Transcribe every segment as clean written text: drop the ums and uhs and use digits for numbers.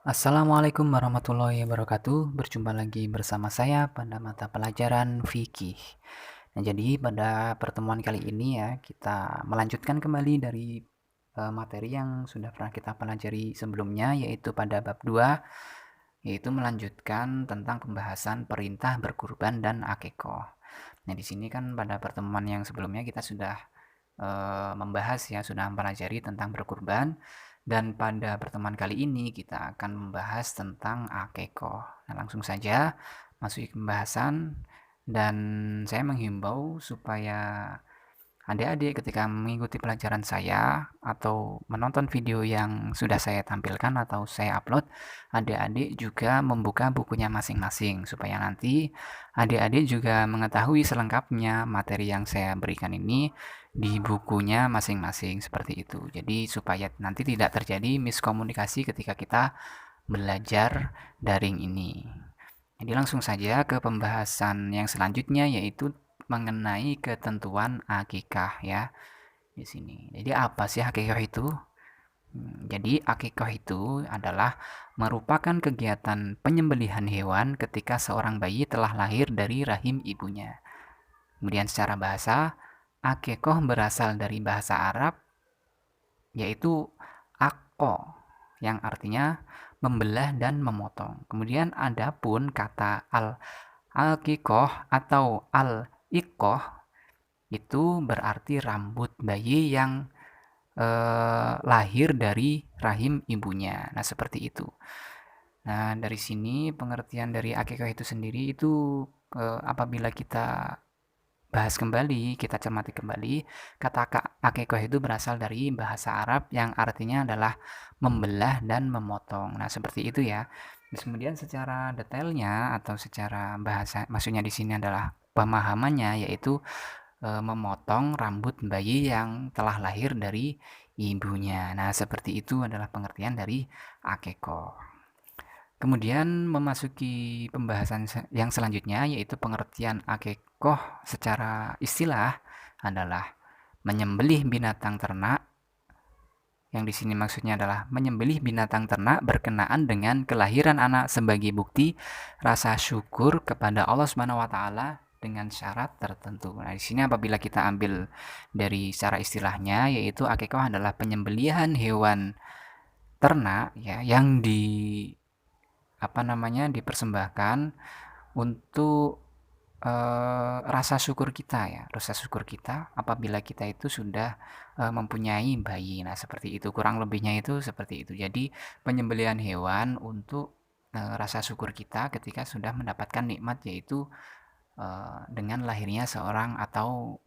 Assalamualaikum warahmatullahi wabarakatuh. Berjumpa lagi bersama saya pada mata pelajaran fikih. Nah, jadi pada pertemuan kali ini ya, kita melanjutkan kembali dari materi yang sudah pernah kita pelajari sebelumnya, yaitu pada bab 2, yaitu melanjutkan tentang pembahasan perintah berkurban dan akikoh. Nah, di sini kan pada pertemuan yang sebelumnya kita sudah membahas ya, sudah mempelajari tentang berkurban, dan pada pertemuan kali ini kita akan membahas tentang akikoh. Nah, langsung saja masuk ke pembahasan, dan saya menghimbau supaya adik-adik ketika mengikuti pelajaran saya atau menonton video yang sudah saya tampilkan atau saya upload, adik-adik juga membuka bukunya masing-masing supaya nanti adik-adik juga mengetahui selengkapnya materi yang saya berikan ini di bukunya masing-masing seperti itu. Jadi supaya nanti tidak terjadi miskomunikasi ketika kita belajar daring ini. Jadi langsung saja ke pembahasan yang selanjutnya, yaitu mengenai ketentuan akikah ya di sini. Jadi apa sih akikah itu? Jadi akikah itu adalah merupakan kegiatan penyembelihan hewan ketika seorang bayi telah lahir dari rahim ibunya. Kemudian secara bahasa, akikoh berasal dari bahasa Arab, yaitu akko, yang artinya membelah dan memotong. Kemudian ada pun kata al-akikoh atau al-ikoh, itu berarti rambut bayi yang lahir dari rahim ibunya. Nah, seperti itu. Nah, dari sini pengertian dari akikah itu sendiri itu apabila kita bahas kembali, kita cermati kembali, kata akikah itu berasal dari bahasa Arab yang artinya adalah membelah dan memotong. Nah, seperti itu ya. Terus kemudian secara detailnya atau secara bahasa, maksudnya di sini adalah pemahamannya, yaitu memotong rambut bayi yang telah lahir dari ibunya. Nah, seperti itu adalah pengertian dari akikah. Kemudian memasuki pembahasan yang selanjutnya, yaitu pengertian akikah secara istilah adalah menyembelih binatang ternak, yang di sini maksudnya adalah menyembelih binatang ternak berkenaan dengan kelahiran anak sebagai bukti rasa syukur kepada Allah Subhanahu wa taala dengan syarat tertentu. Nah, di sini apabila kita ambil dari secara istilahnya, yaitu akikah adalah penyembelihan hewan ternak ya yang dipersembahkan untuk rasa syukur kita ya, rasa syukur kita apabila kita itu sudah mempunyai bayi. Nah, seperti itu kurang lebihnya, itu seperti itu. Jadi penyembelihan hewan untuk rasa syukur kita ketika sudah mendapatkan nikmat, yaitu dengan lahirnya seorang, atau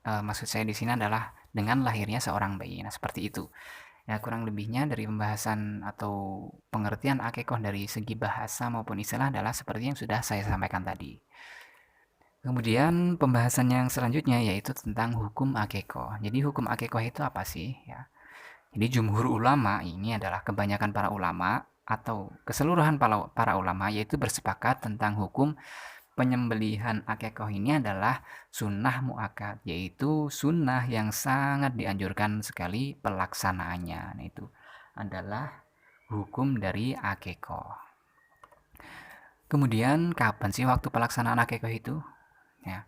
maksud saya di sini adalah dengan lahirnya seorang bayi. Nah, seperti itu. Ya, kurang lebihnya dari pembahasan atau pengertian akikah dari segi bahasa maupun istilah adalah seperti yang sudah saya sampaikan tadi. Kemudian pembahasan yang selanjutnya yaitu tentang hukum akikah. Jadi hukum akikah itu apa sih ya? Jadi jumhur ulama, ini adalah kebanyakan para ulama atau keseluruhan para ulama, yaitu bersepakat tentang hukum penyembelihan akikah ini adalah sunnah muakkad, yaitu sunnah yang sangat dianjurkan sekali pelaksanaannya. Nah, itu adalah hukum dari akikah. Kemudian kapan sih waktu pelaksanaan akikah itu? Ya,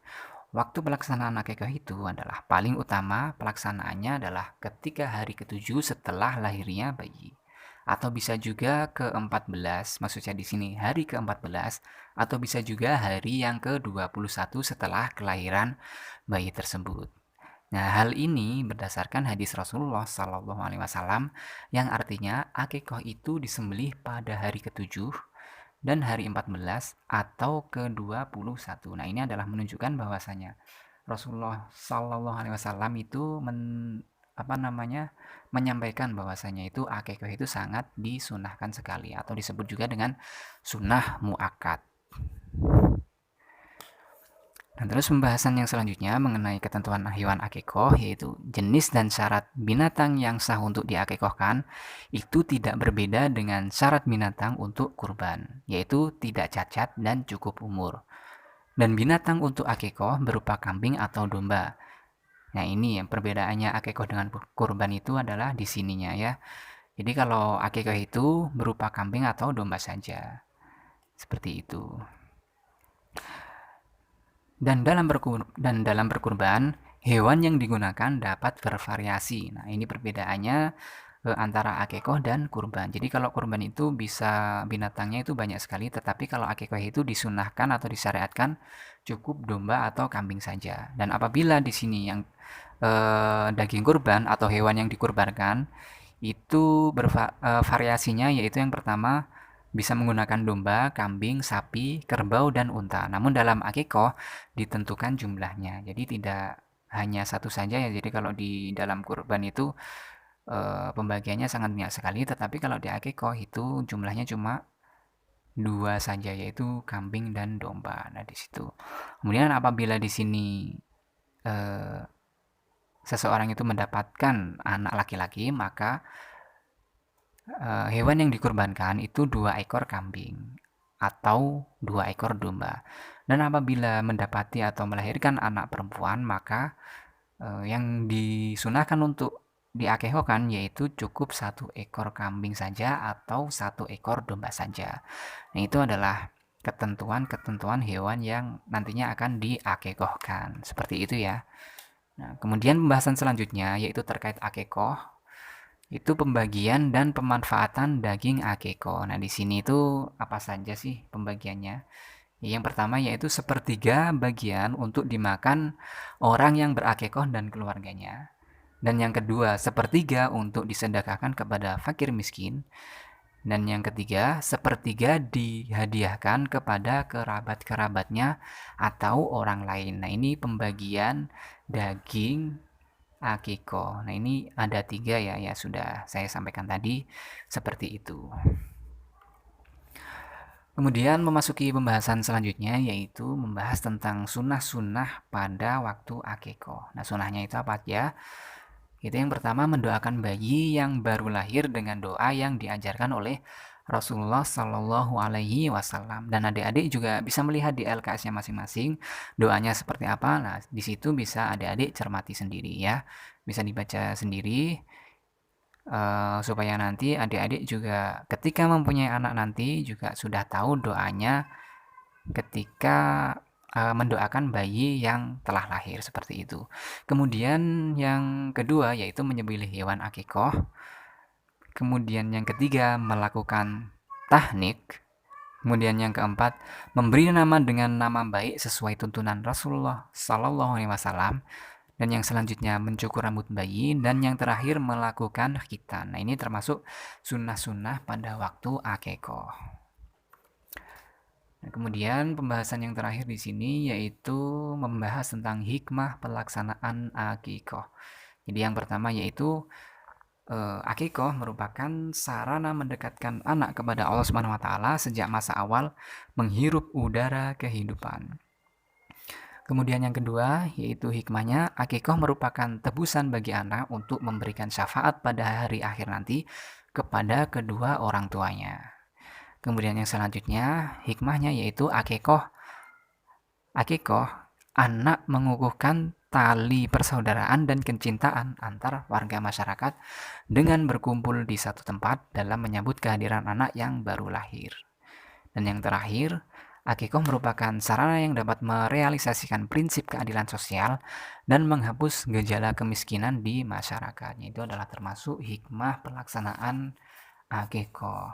waktu pelaksanaan akikah itu adalah paling utama pelaksanaannya adalah ketika hari ke-7 setelah lahirnya bayi. Atau bisa juga ke-14, maksudnya di sini hari ke-14, atau bisa juga hari yang ke-21 setelah kelahiran bayi tersebut. Nah, hal ini berdasarkan hadis Rasulullah Shallallahu Alaihi Wasallam yang artinya akikah itu disembelih pada hari ke-7 dan hari 14 atau ke-21. Nah, ini adalah menunjukkan bahwasanya Rasulullah Shallallahu Alaihi Wasallam itu menyampaikan bahwasanya itu akikah itu sangat disunahkan sekali, atau disebut juga dengan sunnah muakkad. Dan terus pembahasan yang selanjutnya mengenai ketentuan hewan akikah, yaitu jenis dan syarat binatang yang sah untuk diakikahkan itu tidak berbeda dengan syarat binatang untuk kurban, yaitu tidak cacat dan cukup umur. Dan binatang untuk akikah berupa kambing atau domba. Nah, ini yang perbedaannya akikah dengan kurban itu adalah di sininya ya. Jadi kalau akikah itu berupa kambing atau domba saja. Seperti itu. Dan dalam berkurban, hewan yang digunakan dapat bervariasi. Nah, ini perbedaannya antara akikoh dan kurban. Jadi kalau kurban itu bisa binatangnya itu banyak sekali, tetapi kalau akikoh itu disunahkan atau disyariatkan cukup domba atau kambing saja. Dan apabila di sini yang daging kurban atau hewan yang dikurbankan itu variasinya, yaitu yang pertama bisa menggunakan domba, kambing, sapi, kerbau, dan unta. Namun dalam akikoh ditentukan jumlahnya. Jadi tidak hanya satu saja ya. Jadi kalau di dalam kurban itu pembagiannya sangat banyak sekali. Tetapi kalau di akikoh itu jumlahnya cuma dua saja, yaitu kambing dan domba. Nah di situ. Kemudian apabila di sini eh, seseorang itu mendapatkan anak laki-laki, maka hewan yang dikurbankan itu 2 ekor kambing atau 2 ekor domba. Dan apabila mendapati atau melahirkan anak perempuan, maka yang disunahkan untuk diakehokan yaitu cukup 1 ekor kambing saja atau 1 ekor domba saja. Nah, itu adalah ketentuan-ketentuan hewan yang nantinya akan diakekohkan. Seperti itu ya. Nah, kemudian pembahasan selanjutnya yaitu terkait akekoh, itu pembagian dan pemanfaatan daging akeko. Nah, di sini itu apa saja sih pembagiannya? Yang pertama yaitu sepertiga bagian untuk dimakan orang yang berakekoh dan keluarganya. Dan yang kedua, sepertiga untuk disedekahkan kepada fakir miskin. Dan yang ketiga, sepertiga dihadiahkan kepada kerabat-kerabatnya atau orang lain. Nah, ini pembagian daging akiko. Nah, ini ada 3 ya, ya sudah saya sampaikan tadi seperti itu. Kemudian memasuki pembahasan selanjutnya yaitu membahas tentang sunnah-sunnah pada waktu akiko. Nah, sunnahnya itu apa aja? Itu yang pertama mendoakan bayi yang baru lahir dengan doa yang diajarkan oleh Rasulullah Shallallahu Alaihi Wasallam, dan adik-adik juga bisa melihat di LKS-nya masing-masing doanya seperti apa. Nah, di situ bisa adik-adik cermati sendiri ya, bisa dibaca sendiri supaya nanti adik-adik juga ketika mempunyai anak nanti juga sudah tahu doanya ketika mendoakan bayi yang telah lahir seperti itu. Kemudian yang kedua yaitu menyembelih hewan akikoh. Kemudian yang ketiga melakukan tahnik. Kemudian yang keempat memberi nama dengan nama baik sesuai tuntunan Rasulullah Sallallahu Alaihi Wasallam. Dan yang selanjutnya mencukur rambut bayi, dan yang terakhir melakukan khitan. Nah, ini termasuk sunnah-sunnah pada waktu akikoh. Nah, kemudian pembahasan yang terakhir di sini yaitu membahas tentang hikmah pelaksanaan akikoh. Jadi yang pertama yaitu akikoh merupakan sarana mendekatkan anak kepada Allah Subhanahu wa taala sejak masa awal menghirup udara kehidupan. Kemudian yang kedua, yaitu hikmahnya, akikoh merupakan tebusan bagi anak untuk memberikan syafaat pada hari akhir nanti kepada kedua orang tuanya. Kemudian yang selanjutnya, hikmahnya yaitu akikoh. Akikoh, anak mengukuhkan tali persaudaraan dan kecintaan antar warga masyarakat dengan berkumpul di satu tempat dalam menyambut kehadiran anak yang baru lahir. Dan yang terakhir, akikoh merupakan sarana yang dapat merealisasikan prinsip keadilan sosial dan menghapus gejala kemiskinan di masyarakatnya. Itu adalah termasuk hikmah pelaksanaan akikoh.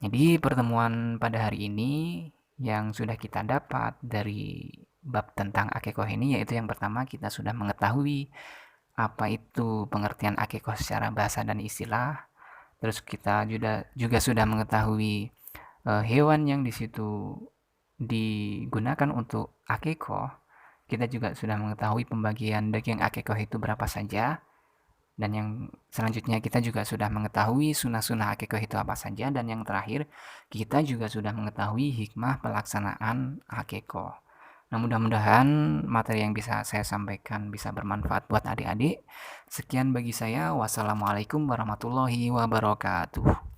Jadi pertemuan pada hari ini yang sudah kita dapat dari bab tentang akikoh ini yaitu yang pertama kita sudah mengetahui apa itu pengertian akikoh secara bahasa dan istilah. Terus kita juga sudah mengetahui hewan yang di situ digunakan untuk akikoh. Kita juga sudah mengetahui pembagian daging akikoh itu berapa saja. Dan yang selanjutnya kita juga sudah mengetahui sunnah-sunnah akikoh itu apa saja. Dan yang terakhir kita juga sudah mengetahui hikmah pelaksanaan akikoh. Nah, mudah-mudahan materi yang bisa saya sampaikan bisa bermanfaat buat adik-adik. Sekian bagi saya. Wassalamualaikum warahmatullahi wabarakatuh.